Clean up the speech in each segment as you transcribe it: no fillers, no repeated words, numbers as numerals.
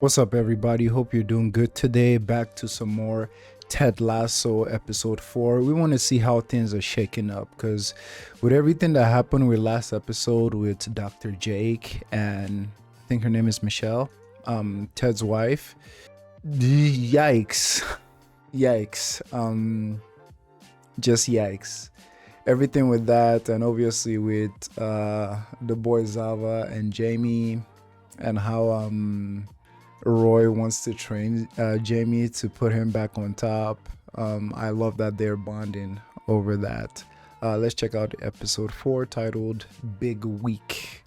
What's up, everybody? Hope you're doing good today. Back to some more Ted Lasso episode 4. We want to see how things are shaking up because with everything that happened with last episode with Dr. Jake and I think her name is Michelle, Ted's wife. Yikes. Just yikes. Everything with that, and obviously with the boy Zava and Jamie, and how Roy wants to train Jamie to put him back on top. I love that they're bonding over that. Let's check out episode 4 titled Big Week.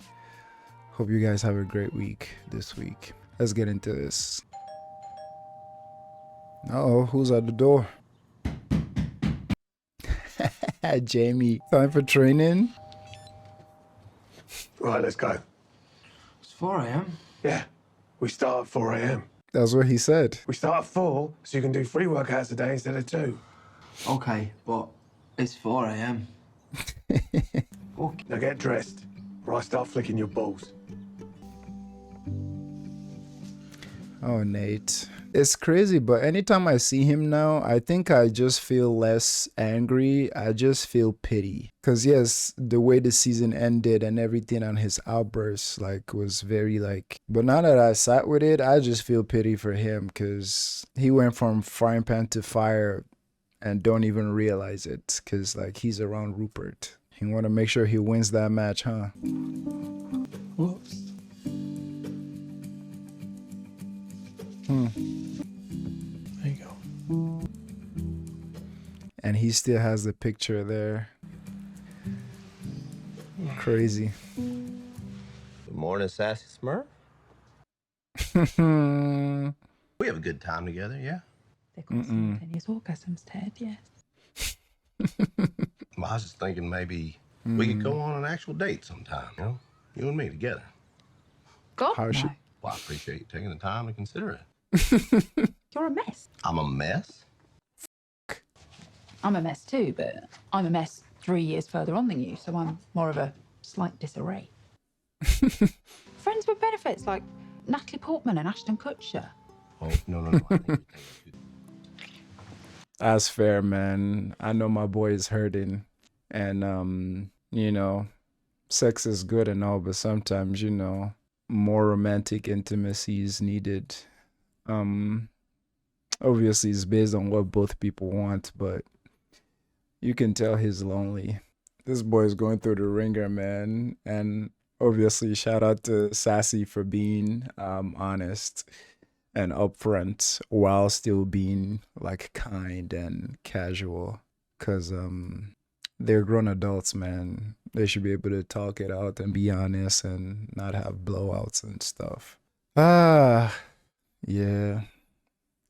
Hope you guys have a great week this week. Let's get into this. Uh-oh, who's at the door? Jamie, time for training? Right, let's go. It's 4 a.m. Yeah, we start at 4 a.m. That's what he said. We start at 4, so you can do 3 workouts a day instead of 2. Okay, but it's 4 a.m. Okay. Now get dressed, or I start flicking your balls. Oh, Nate. It's crazy, but anytime I see him now, I think I just feel less angry. I just feel pity. Because yes, the way the season ended and everything on his outbursts, was very but now that I sat with it, I just feel pity for him because he went from frying pan to fire and don't even realize it because he's around Rupert. He want to make sure he wins that match, huh? Whoops. There you go. And he still has the picture there. Crazy. Good morning, Sassy Smurf. We have a good time together, yeah? They're called simultaneous orgasms, Ted, yes. Well, I was just thinking maybe we could go on an actual date sometime, you know? You and me together. God, How no. should- Well, I appreciate you taking the time to consider it. You're a mess. I'm a mess? I'm a mess too, but I'm a mess 3 years further on than you, so I'm more of a slight disarray. Friends with benefits like Natalie Portman and Ashton Kutcher. Oh, no. I think you're thinking That's fair, man. I know my boy is hurting. And, sex is good and all, but sometimes, more romantic intimacy is needed. Obviously, it's based on what both people want, but you can tell he's lonely. This boy is going through the ringer, man. And obviously, shout out to Sassy for being honest and upfront while still being kind and casual. Because they're grown adults, man. They should be able to talk it out and be honest and not have blowouts and stuff. Yeah.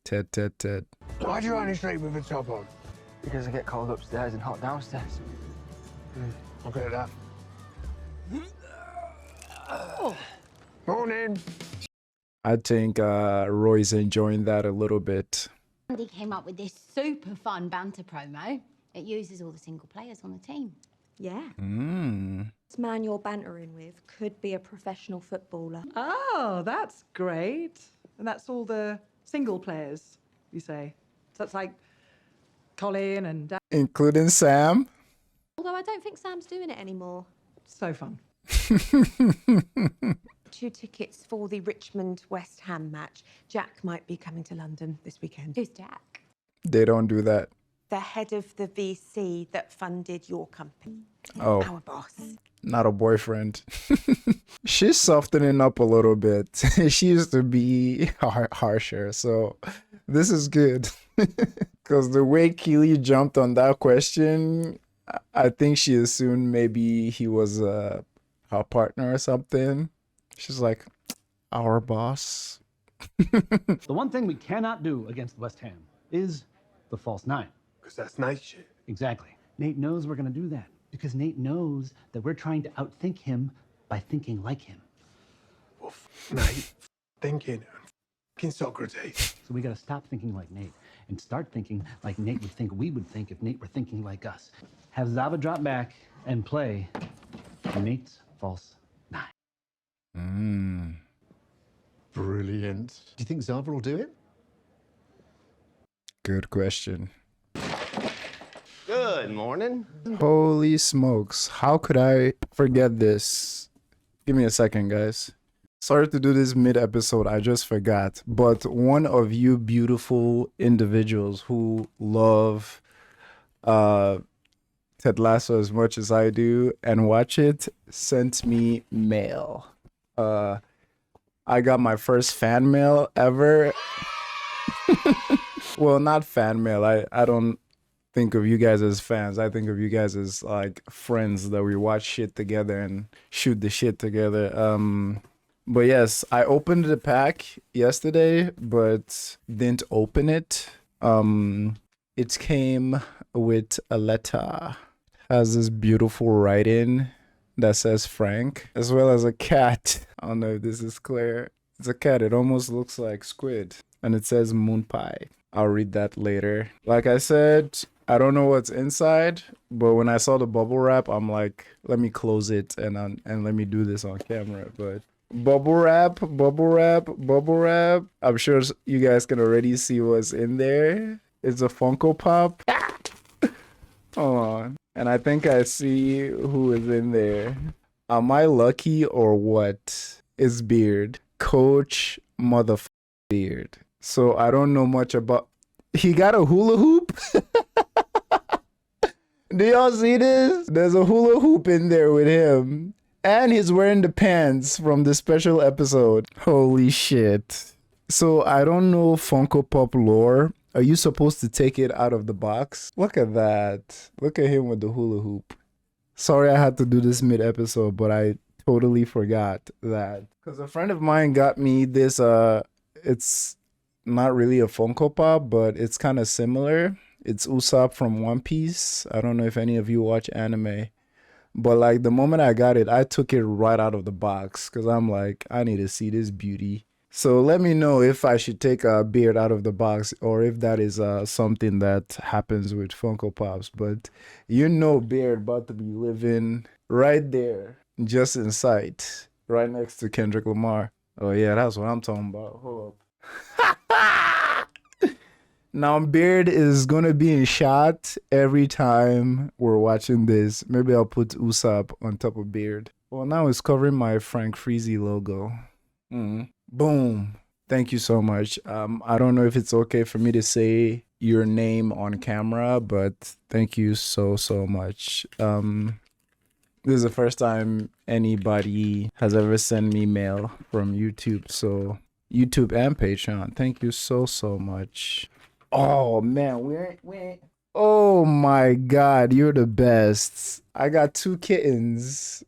Ted. Why'd you only sleep with the top on? Because I get cold upstairs and hot downstairs. I'll get that. Morning. I think Roy's enjoying that a little bit. Andy came up with this super fun banter promo. It uses all the single players on the team. Yeah. Mm. This man you're bantering with could be a professional footballer. Oh, that's great. And that's all the single players, you say? So that's like Colin and Dan. Including Sam. Although I don't think Sam's doing it anymore. So fun. 2 tickets for the Richmond West Ham match. Jack might be coming to London this weekend. Who's Jack? They don't do that. The head of the VC that funded your company. Oh. Our boss. Not a boyfriend. She's softening up a little bit. She used to be harsher, so this is good. Because the way Keely jumped on that question, I think she assumed maybe he was her partner or something. She's like, our boss. The one thing we cannot do against West Ham is the false 9. Because that's nice shit. Exactly. Nate knows we're going to do that because Nate knows that we're trying to outthink him by thinking like him. Well, Nate, thinking, and Socrates. So we got to stop thinking like Nate and start thinking like Nate would think we would think if Nate were thinking like us. Have Zava drop back and play Nate's false 9. Brilliant. Brilliant. Do you think Zava will do it? Good question. Good morning. Holy smokes. How could I forget this? Give me a second, guys. Sorry to do this mid-episode. I just forgot. But one of you beautiful individuals who love Ted Lasso as much as I do and watch it sent me mail. I got my first fan mail ever. Well, not fan mail. I don't think of you guys as fans. I think of you guys as like friends that we watch shit together and shoot the shit together. But yes, I opened the pack yesterday, but didn't open it. It came with a letter. Has this beautiful writing that says Frank, as well as a cat. I don't know if this is clear. It's a cat. It almost looks like squid. And it says moon pie. I'll read that later. Like I said, I don't know what's inside, but when I saw the bubble wrap, I'm like, let me close it and let me do this on camera. But bubble wrap, bubble wrap, bubble wrap. I'm sure you guys can already see what's in there. It's a Funko Pop. Hold on. And I think I see who is in there. Am I lucky or what? It's Beard. Coach motherfucker Beard. So I don't know much about... He got a hula hoop? Do y'all see this? There's a hula hoop in there with him. And he's wearing the pants from the special episode. Holy shit. So I don't know Funko Pop lore. Are you supposed to take it out of the box? Look at that. Look at him with the hula hoop. Sorry I had to do this mid-episode, but I totally forgot that. Because a friend of mine got me this, it's not really a Funko Pop, but it's kind of similar. It's Usopp from One Piece. I don't know if any of you watch anime. But like the moment I got it, I took it right out of the box. Because I'm like, I need to see this beauty. So let me know if I should take a Beard out of the box or if that is something that happens with Funko Pops. But you know Beard about to be living right there, just in sight, right next to Kendrick Lamar. Oh yeah, that's what I'm talking about. Hold up. Now Beard is going to be in shot every time we're watching this. Maybe I'll put Usopp on top of Beard. Well, now it's covering my FrankFreezy logo. Boom. Thank you so much. I don't know if it's okay for me to say your name on camera, but thank you so much. This is the first time anybody has ever sent me mail from YouTube. So YouTube and Patreon, thank you so much. Oh man, we oh my god, you're the best. I got 2 kittens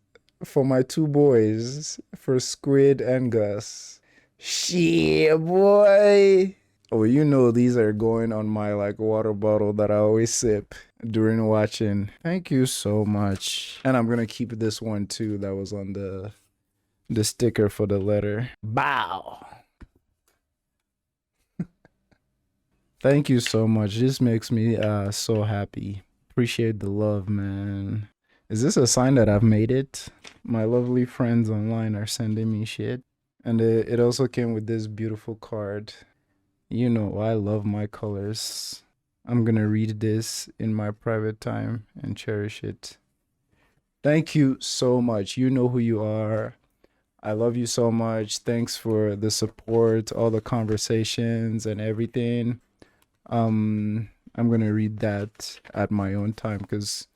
for my 2 boys, for Squid and Gus. Shit, boy. Oh, you know these are going on my like water bottle that I always sip during watching. Thank you so much. And I'm gonna keep this one too that was on the sticker for the letter. Bow. Thank you so much. This makes me so happy. Appreciate the love, man. Is this a sign that I've made it? My lovely friends online are sending me shit. And it also came with this beautiful card. You know, I love my colors. I'm gonna read this in my private time and cherish it. Thank you so much. You know who you are. I love you so much. Thanks for the support, all the conversations and everything. I'm gonna read that at my own time because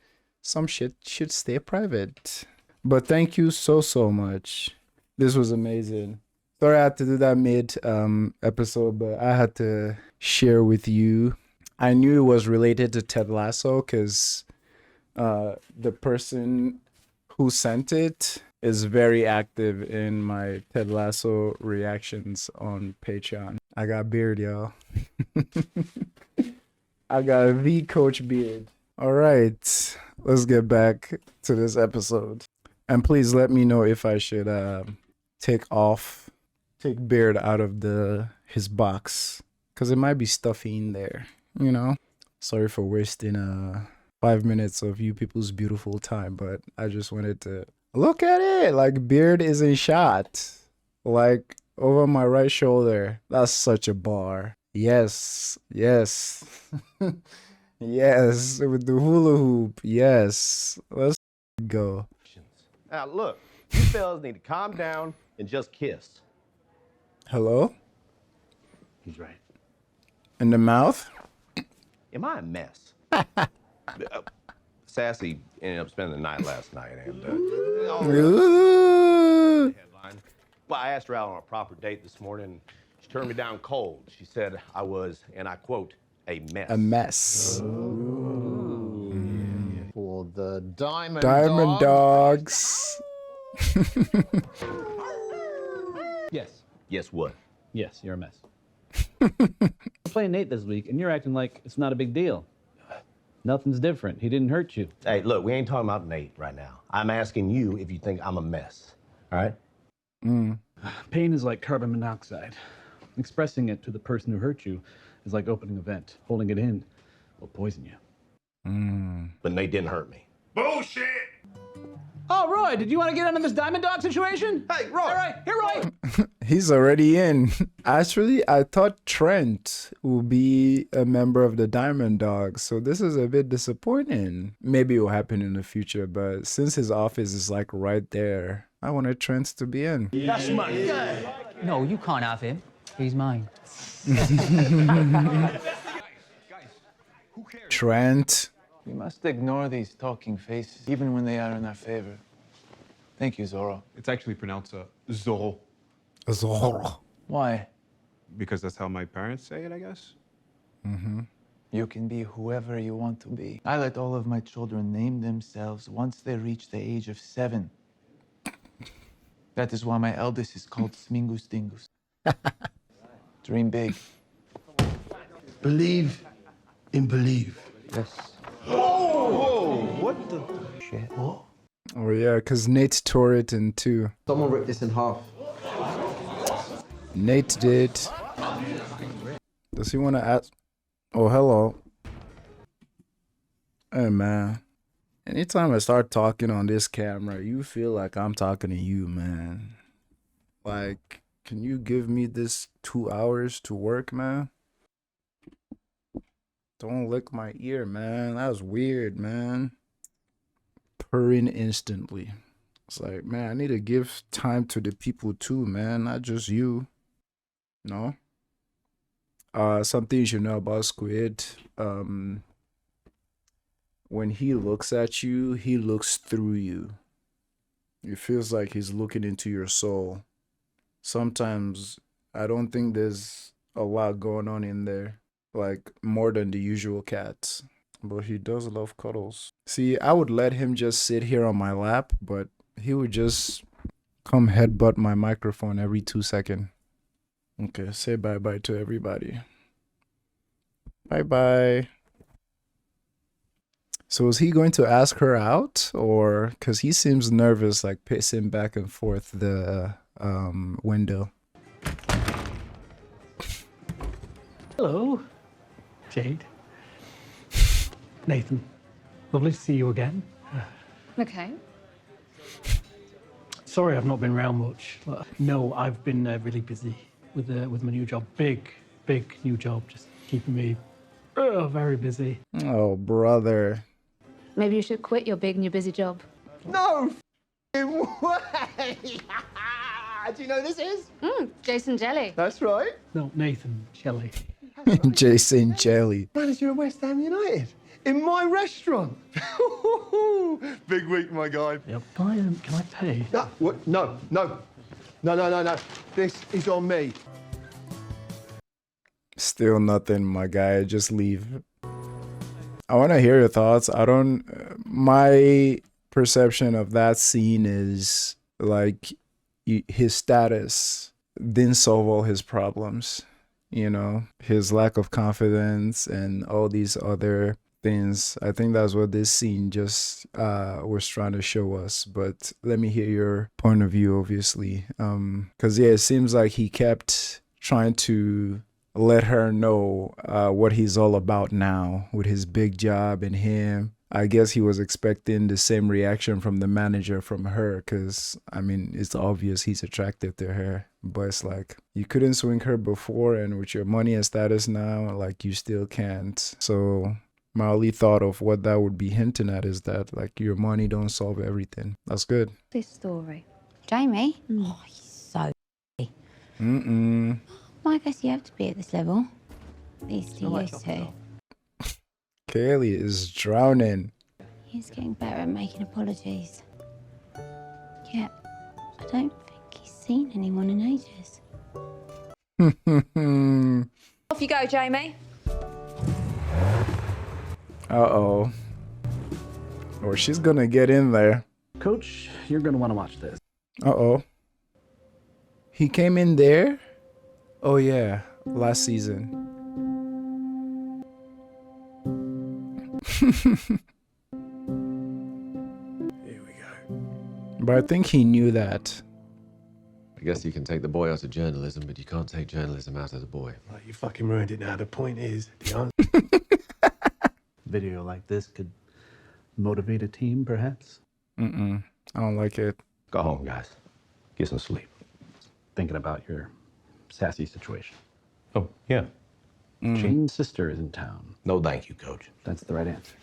some shit should stay private. But thank you so much. This was amazing. Sorry I had to do that mid episode, but I had to share with you. I knew it was related to Ted Lasso because the person who sent it is very active in my Ted Lasso reactions on Patreon. I got Beard, y'all. I got the Coach Beard. All right, let's get back to this episode. And please let me know if I should take Beard out of his box, because it might be stuffy in there, you know? Sorry for wasting 5 minutes of you people's beautiful time, but I just wanted to look at it. Like, Beard is in shot. Like, over my right shoulder. That's such a bar. Yes, yes. Yes, with the hula hoop. Yes. Let's go. Now, look, you fellas need to calm down and just kiss. Hello? He's right. In the mouth? Am I a mess? Sassy ended up spending the night last night, and Ooh. headline. Well, I asked her out on a proper date this morning. She turned me down cold. She said I was, and I quote, a mess. A mess. For the Diamond Dogs. Yes. Yes, what? Yes, you're a mess. I'm playing Nate this week, and you're acting like it's not a big deal. Nothing's different. He didn't hurt you. Hey, look, we ain't talking about Nate right now. I'm asking you if you think I'm a mess. All right? Pain is like carbon monoxide. Expressing it to the person who hurt you is like opening a vent. Holding it in will poison you. But Nate didn't hurt me. Bullshit! Oh, Roy, did you want to get into this Diamond Dog situation? Hey, Roy! All right, here, Roy! He's already in. Actually, I thought Trent would be a member of the Diamond Dogs, so this is a bit disappointing. Maybe it will happen in the future, but since his office is like right there, I wanted Trent to be in. That's my guy. No, you can't have him. He's mine. Trent. We must ignore these talking faces, even when they are in our favor. Thank you, Zorro. It's actually pronounced Zorro. Zorro. Why? Because that's how my parents say it, I guess. You can be whoever you want to be. I let all of my children name themselves once they reach the age of 7. That is why my eldest is called Smingus Dingus. Dream big. Believe in believe. Yes. Whoa! What the? Shit. What? Oh yeah, because Nate tore it in two. Someone ripped this in half. Nate did. Does he want to ask? Oh, hello. Hey, man. Anytime I start talking on this camera, you feel like I'm talking to you, man. Like, can you give me this 2 hours to work, man? Don't lick my ear, man. That was weird, man. Purring instantly. It's like, man, I need to give time to the people too, man. Not just you. No? Something you should know about Squid. When he looks at you, he looks through you. It feels like he's looking into your soul. Sometimes I don't think there's a lot going on in there. Like, more than the usual cats. But he does love cuddles. See, I would let him just sit here on my lap, but he would just come headbutt my microphone every 2 seconds. Okay, say bye-bye to everybody. Bye-bye. So is he going to ask her out? Or, because he seems nervous, like pacing back and forth the window. Hello, Jade. Nathan, lovely to see you again. Okay. Sorry I've not been around much. No, I've been really busy with my new job. Big new job, just keeping me very busy. Oh, brother. Maybe you should quit your big new busy job. No way! Do you know who this is? Jason Jelly. That's right. No, Nathan, Shelley. Jason Jelly. Manager of West Ham United. In my restaurant. Big week, my guy. Yep. Can I pay? No, what? No. This is on me. Still nothing, my guy. Just leave. I want to hear your thoughts. My perception of that scene is like his status didn't solve all his problems. You know, his lack of confidence and all these other things. I think that's what this scene just was trying to show us. But let me hear your point of view, obviously. Because, yeah, it seems like he kept trying to let her know what he's all about now with his big job and him I guess he was expecting the same reaction from the manager from her, because, I mean, it's obvious he's attracted to her. But it's like, you couldn't swing her before, and with your money and status now, like, you still can't. So my only thought of what that would be hinting at is that, like, your money don't solve everything. That's good. This story. Jamie? Oh, he's so Mm-mm. Well, I guess you have to be at this level. At least he used to. Kaylee is drowning. He's getting better at making apologies. Yet, I don't think he's seen anyone in ages. Off you go, Jamie. Uh-oh. Or she's gonna get in there. Coach, you're going to want to watch this. Uh-oh. He came in there? Oh, yeah. Last season. Here we go. But I think he knew that. I guess you can take the boy out of journalism, but you can't take journalism out of the boy. Like, you fucking ruined it now. The point is, the answer. Video like this could motivate a team, perhaps. I don't like it. Go home, guys. Get some sleep. Thinking about your sassy situation. Oh, yeah. Jane's sister is in town. No, thank you, Coach. That's the right answer.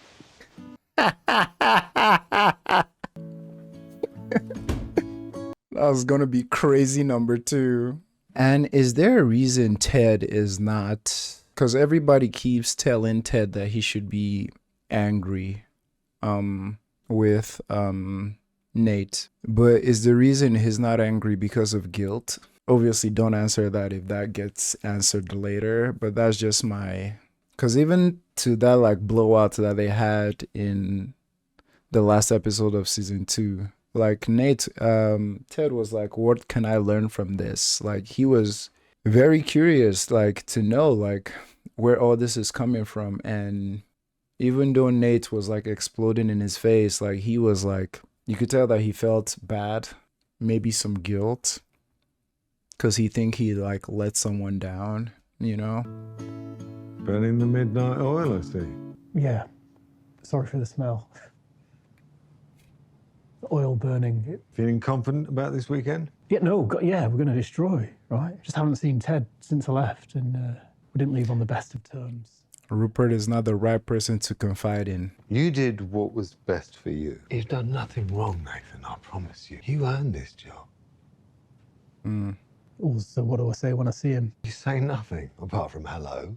That was gonna be crazy number 2. And is there a reason Ted is not? Because everybody keeps telling Ted that he should be angry with Nate. But is the reason he's not angry because of guilt? Obviously, don't answer that if that gets answered later. But that's just my... Because even to that like blowout that they had in the last episode of season 2, like Nate, Ted was like, what can I learn from this? Like, he was very curious, like, to know, like, where all this is coming from. And even though Nate was like exploding in his face, like, he was like, you could tell that he felt bad, maybe some guilt, because he think he like let someone down, you know? Burning the midnight oil, I see. Yeah. Sorry for the smell. The oil burning. Feeling confident about this weekend? Yeah, no, yeah, we're going to destroy, right? Just haven't seen Ted since I left, and we didn't leave on the best of terms. Rupert is not the right person to confide in. You did what was best for you. You've done nothing wrong, Nathan, I promise you. You earned this job. Also, what do I say when I see him? You say nothing, apart from hello.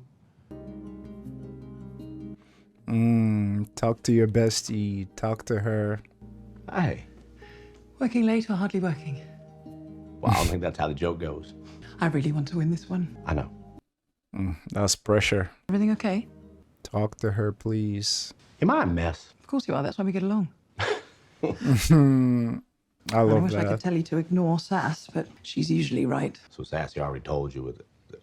Talk to your bestie. Talk to her. Hey. Working late or hardly working? Well, I don't think that's how the joke goes. I really want to win this one. I know. That's pressure. Everything okay? Talk to her, please. Am I a mess? Of course you are. That's why we get along. I love wish I that. could tell you to ignore Sass, but she's usually right. So Sassy already told you,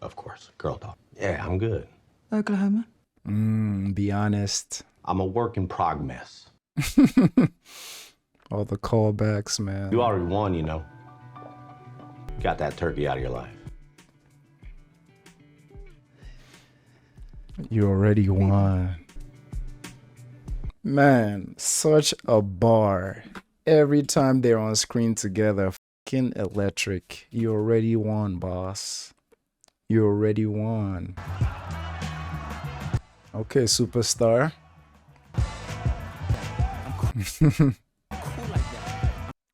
of course, girl talk. Yeah, I'm good. Oklahoma? Be honest. I'm a work in progress. All the callbacks, man. You already won, you know. Got that turkey out of your life. You already won. Man, such a bar. Every time they're on screen together, fucking electric. You already won, boss. You already won. Okay, superstar.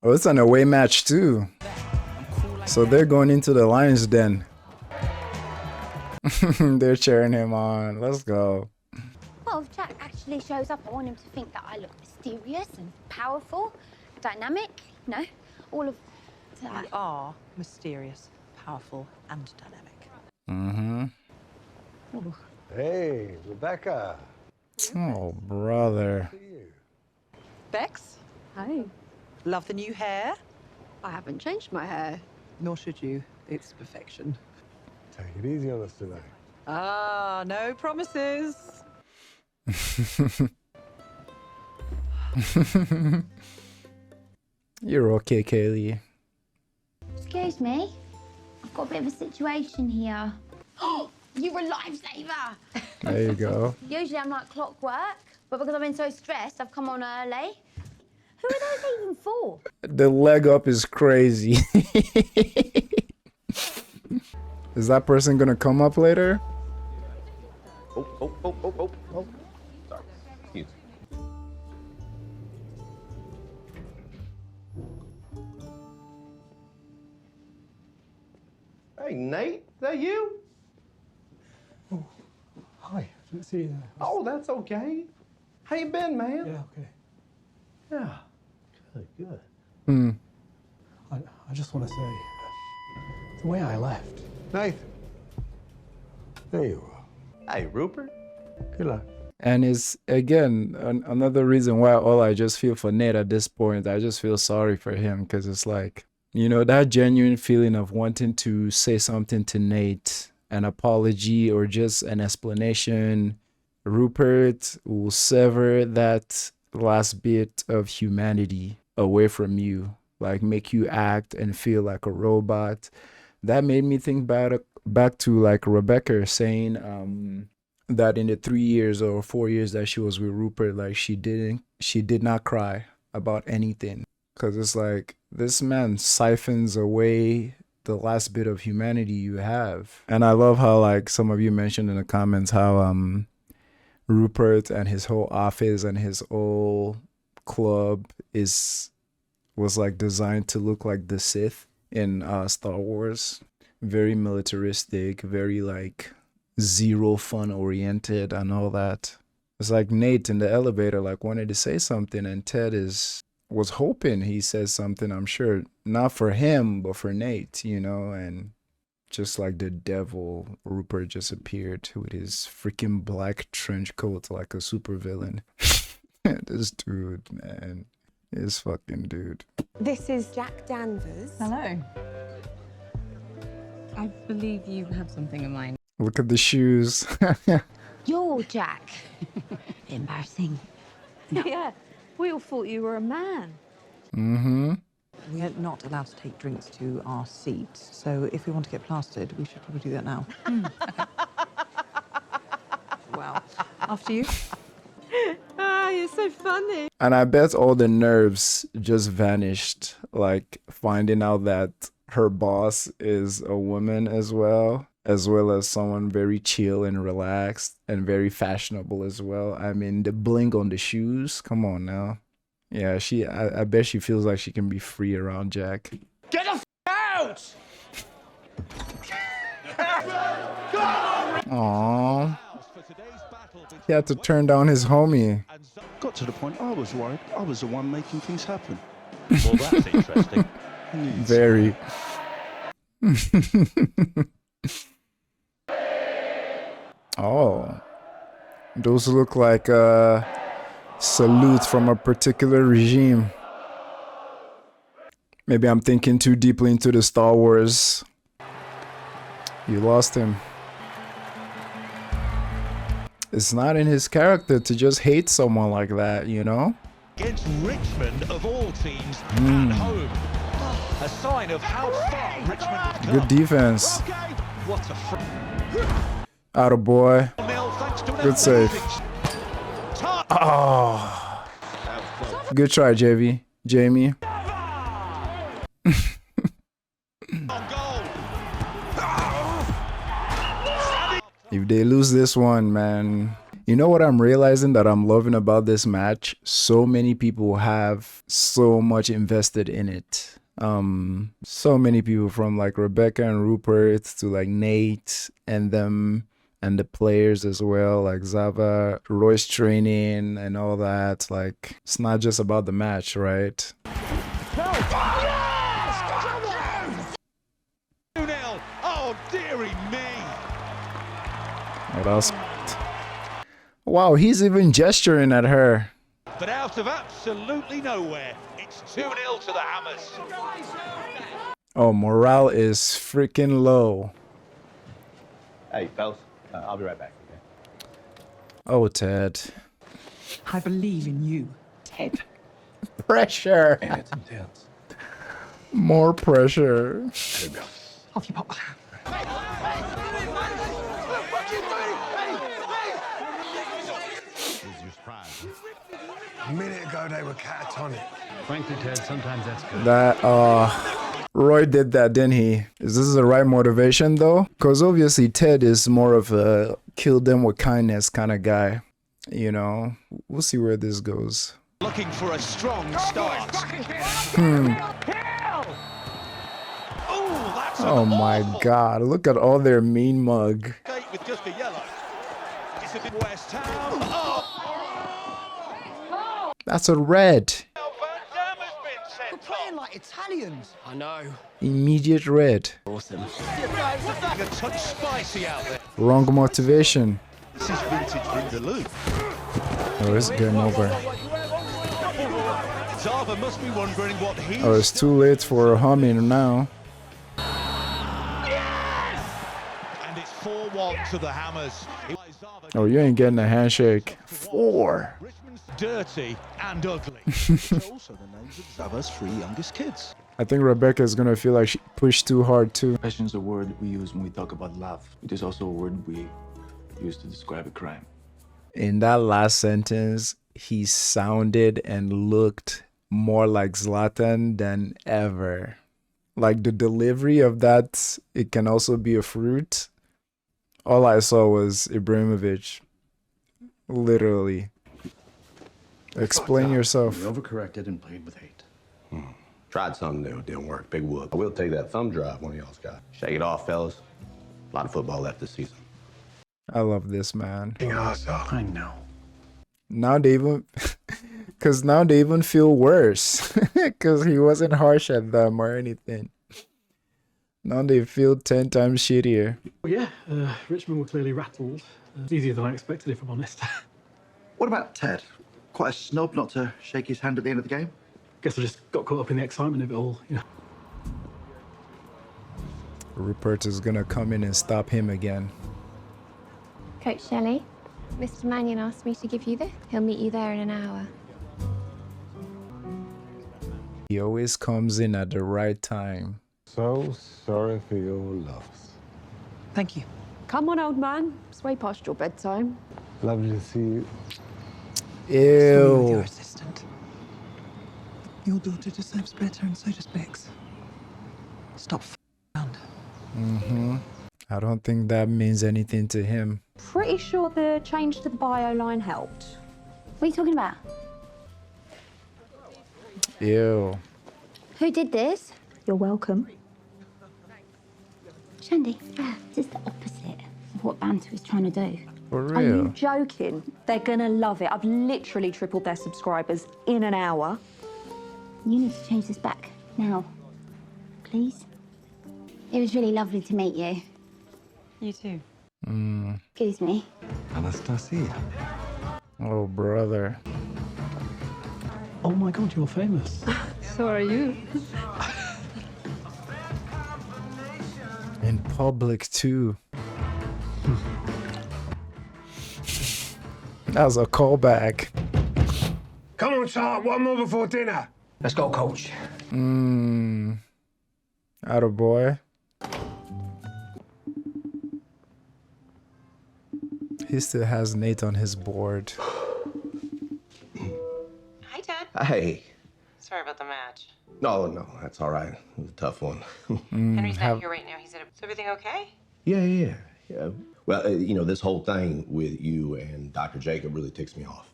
Oh, it's an away match too. So they're going into the Lions Den. They're cheering him on. Let's go. Well, if Jack actually shows up, I want him to think that I look mysterious and powerful, dynamic, you know, all of that. You are mysterious, powerful, and dynamic. Hey, Rebecca. Oh, brother. Bex? Hi. Love the new hair? I haven't changed my hair. Nor should you. It's perfection. Take it easy on us today. Ah, no promises. You're okay, Kaylee. Excuse me, I've got a bit of a situation here. You're a lifesaver. There you go. Usually I'm like clockwork, But because I've been so stressed, I've come on early. Who are those even for? The leg up is crazy. Is that person gonna come up later? Oh. Sorry. Excuse me. Hey, Nate, is that you? Hi, didn't see you there. Oh, that's okay. How you been, man? Yeah, okay. Yeah. Good. I just want to say, the way I left. Nathan. There you are. Hey, Rupert. Good luck. And it's again another reason why all I just feel for Nate at this point. I just feel sorry for him because it's like, you know, that genuine feeling of wanting to say something to Nate, an apology or just an explanation. Rupert will sever that last bit of humanity away from you, like make you act and feel like a robot. That made me think back to like Rebecca saying that in the 3 years or 4 years that she was with Rupert, like she did not cry about anything. Cause it's like this man siphons away the last bit of humanity you have. And I love how like some of you mentioned in the comments how Rupert and his whole office and his whole club was like designed to look like the Sith in Star Wars. Very militaristic, very like zero fun oriented and all that. It's like Nate in the elevator like wanted to say something and Ted was hoping he says something, I'm sure, not for him, but for Nate, you know, and just like the devil, Rupert just appeared with his freaking black trench coat like a supervillain. This dude, man, this fucking dude. This is Jack Danvers. Hello. I believe you have something in mind. Look at the shoes. You're Jack. Embarrassing. Yeah, we all thought you were a man. Mm-hmm. We are not allowed to take drinks to our seats, so if we want to get plastered, we should probably do that now. Well, after you. Ah, you're so funny. And I bet all the nerves just vanished, like finding out that her boss is a woman as well as someone very chill and relaxed and very fashionable as well. I mean, the bling on the shoes, come on now. Yeah, I bet she feels like she can be free around Jack. Get the out! Aww. He had to turn down his homie. Got to the point I was worried I was the one making things happen. Well, that's interesting. Very. Oh. Those look like salutes from a particular regime. Maybe I'm thinking too deeply into the Star Wars. You lost him. It's not in his character to just hate someone like that, you know? Against Richmond of all teams at home. A sign of how far Richmond have come. Good defense. Okay. What a Atta boy. Good save. Oh. Good try, Jamie. If they lose this one, man, you know what I'm realizing that I'm loving about this match? So many people have so much invested in it. So many people, from like Rebecca and Rupert to like Nate and them and the players as well, like Zava, Roy's training and all that. Like, it's not just about the match, right? 2-0. Oh, dearie me. What else? Wow, he's even gesturing at her. But out of absolutely nowhere, it's 2-0 to the Hammers. Oh, morale is freaking low. Hey, fellas, I'll be right back. Okay? Oh, Ted. I believe in you, Ted. Pressure. Man, it's intense. More pressure. Off you pop. proud. A minute ago, they were catatonic. Frankly, Ted, sometimes that's good. That Roy did that, didn't he? Is this the right motivation though? Because obviously Ted is more of a kill them with kindness kind of guy. You know, we'll see where this goes. Looking for a strong start. Oh my God! Look at all their mean mug. With just a yellow. It's a bit West Ham. Oh. That's a red. We're playing like Italians. I know. Immediate red. Awesome. A touch spicy out there. Wrong motivation. This is vintage Vindaloo. Oh, it's game over. Zava must be wondering what he's... Oh, it's too late for humming now. And it's 4-1 to the Hammers. Oh, you ain't getting a handshake. 4. Richmond's dirty and ugly. Also the names of Zava's 3 youngest kids. I think Rebecca is gonna feel like she pushed too hard too. Passion is a word we use when we talk about love. It is also a word we use to describe a crime. In that last sentence, he sounded and looked more like Zlatan than ever. Like the delivery of that, it can also be a fruit. All I saw was Ibrahimovic. Literally. Explain yourself. We overcorrected and played with hate. Tried something new, didn't work. Big whoop. I will take that thumb drive one of y'all's got. Shake it off, fellas. A lot of football left this season. I love this man. I know. Now they even, cause now they even feel worse, cause he wasn't harsh at them or anything. Now they feel 10 times shittier. Well, yeah, Richmond were clearly rattled. It's easier than I expected, if I'm honest. What about Ted? Quite a snob not to shake his hand at the end of the game? Guess I just got caught up in the excitement of it all, you know. Rupert is gonna come in and stop him again. Coach Shelley, Mr. Mannion asked me to give you this. He'll meet you there in an hour. He always comes in at the right time. So sorry for your loss. Thank you. Come on, old man. It's way past your bedtime. Lovely to see you. Ew. Your assistant. Your daughter deserves better, and so does Bex. Stop around. I don't think that means anything to him. Pretty sure the change to the bio line helped. What are you talking about? Ew. Who did this? You're welcome. Shandy, this is the opposite of what Banter is trying to do. For Are you real. joking? They're gonna love it. I've literally tripled their subscribers in an hour. You need to change this back now, please. It was really lovely to meet you. You too. Excuse me. Anastasia. Oh, brother. Oh my God, you're famous. So are you. In public too. That was a callback. Come on, Sharp, one more before dinner. Let's go, coach. Attaboy. He still has Nate on his board. Hi, Ted. Hey. Sorry about the match. No, that's all right. It was a tough one. Henry's not here right now. He said, is everything okay? Yeah. Well, this whole thing with you and Dr. Jacob really ticks me off.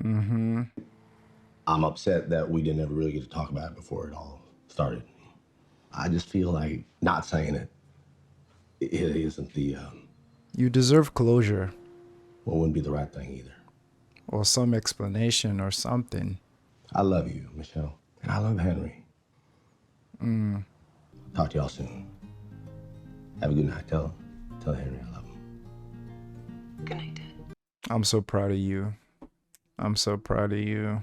I'm upset that we didn't ever really get to talk about it before it all started. I just feel like not saying it isn't the... You deserve closure. Well, wouldn't be the right thing either. Or some explanation or something. I love you, Michelle. And I love Henry. Talk to y'all soon. Have a good night. Tell Henry I love him. Good night, Ted. I'm so proud of you. I'm so proud of you.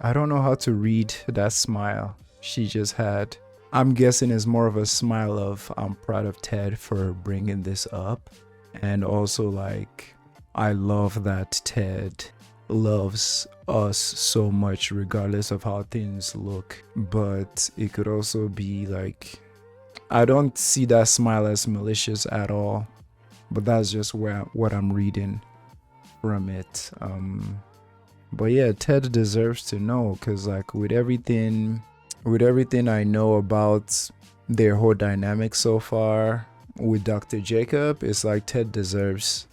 I don't know how to read that smile she just had. I'm guessing it's more of a smile of I'm proud of Ted for bringing this up. And also like, I love that Ted loves us so much regardless of how things look. But it could also be like, I don't see that smile as malicious at all, but that's just what I'm reading from it. But yeah, Ted deserves to know, because like with everything I know about their whole dynamic so far with Dr. Jacob, it's like Ted deserves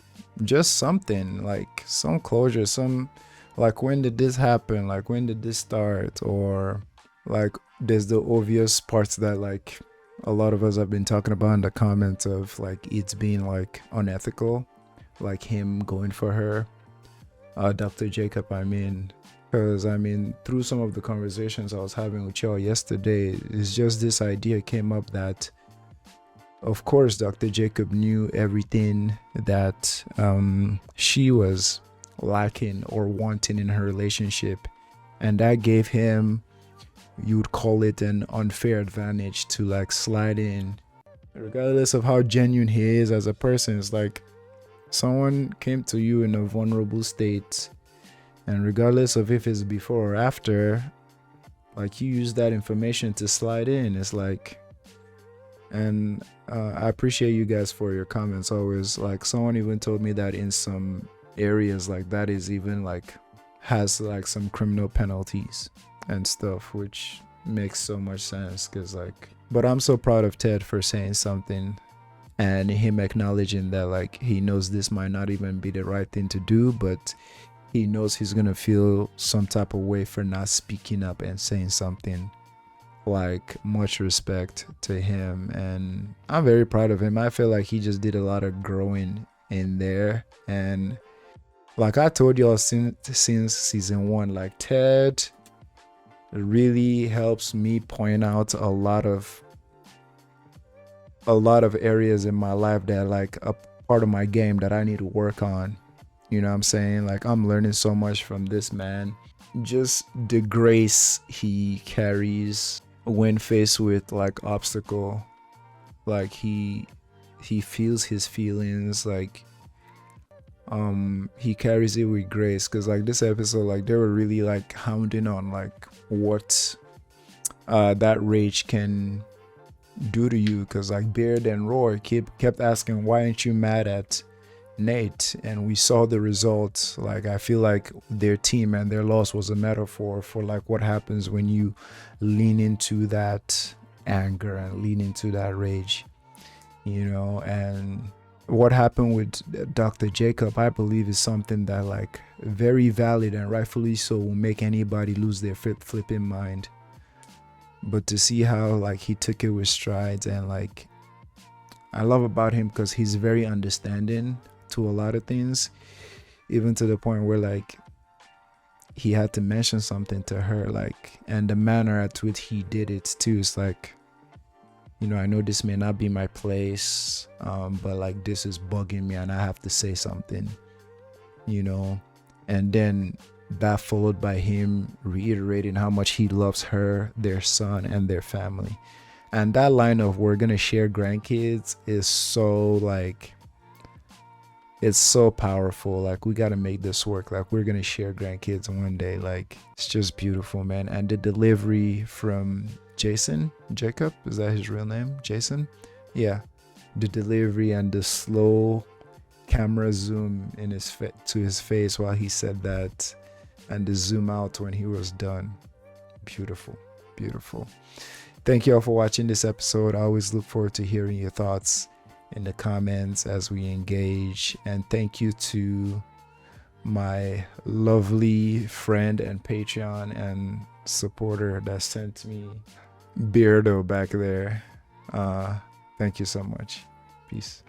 just something, like some closure, some like, when did this happen, like when did this start, or like there's the obvious parts that like a lot of us have been talking about in the comments of like it's being like unethical, like him going for her, Dr. Jacob, I mean, because I mean through some of the conversations I was having with y'all yesterday, it's just this idea came up that of course Dr. Jacob knew everything that she was lacking or wanting in her relationship, and that gave him, you would call it, an unfair advantage to like slide in, regardless of how genuine he is as a person. It's like someone came to you in a vulnerable state, and regardless of if it's before or after, like you use that information to slide in. It's like, and I appreciate you guys for your comments always. Like someone even told me that in some areas like that is even like has like some criminal penalties and stuff, which makes so much sense, because like, but I'm so proud of Ted for saying something and him acknowledging that like he knows this might not even be the right thing to do, but he knows he's gonna feel some type of way for not speaking up and saying something. Like, much respect to him, and I'm very proud of him. I feel like he just did a lot of growing in there, and like I told y'all since season 1, like Ted really helps me point out a lot of areas in my life that like a part of my game that I need to work on. You know what I'm saying? Like I'm learning so much from this man. Just the grace he carries when faced with like obstacle. Like he feels his feelings, like he carries it with grace. Because like this episode, like they were really like hounding on like what that rage can do to you, because like Beard and Roy kept asking, why aren't you mad at Nate? And we saw the results. Like I feel like their team and their loss was a metaphor for like what happens when you lean into that anger and lean into that rage, you know. And what happened with Dr. Jacob, I believe, is something that like very valid and rightfully so will make anybody lose their flipping mind. But to see how like he took it with strides, and like I love about him because he's very understanding to a lot of things, even to the point where like he had to mention something to her, like, and the manner at which he did it too. It's like, you know, I know this may not be my place, but like this is bugging me and I have to say something, you know. And then that followed by him reiterating how much he loves her, their son, and their family. And that line of "we're gonna share grandkids" is so like, it's so powerful. Like we gotta make this work. Like we're gonna share grandkids one day. Like it's just beautiful, man. And the delivery from Jacob, is that his real name? Jason? Yeah. The delivery and the slow camera zoom in to his face while he said that, and the zoom out when he was done. Beautiful, beautiful. Thank you all for watching this episode. I always look forward to hearing your thoughts in the comments as we engage. And thank you to my lovely friend and Patreon and supporter that sent me Beardo back there. Thank you so much. Peace.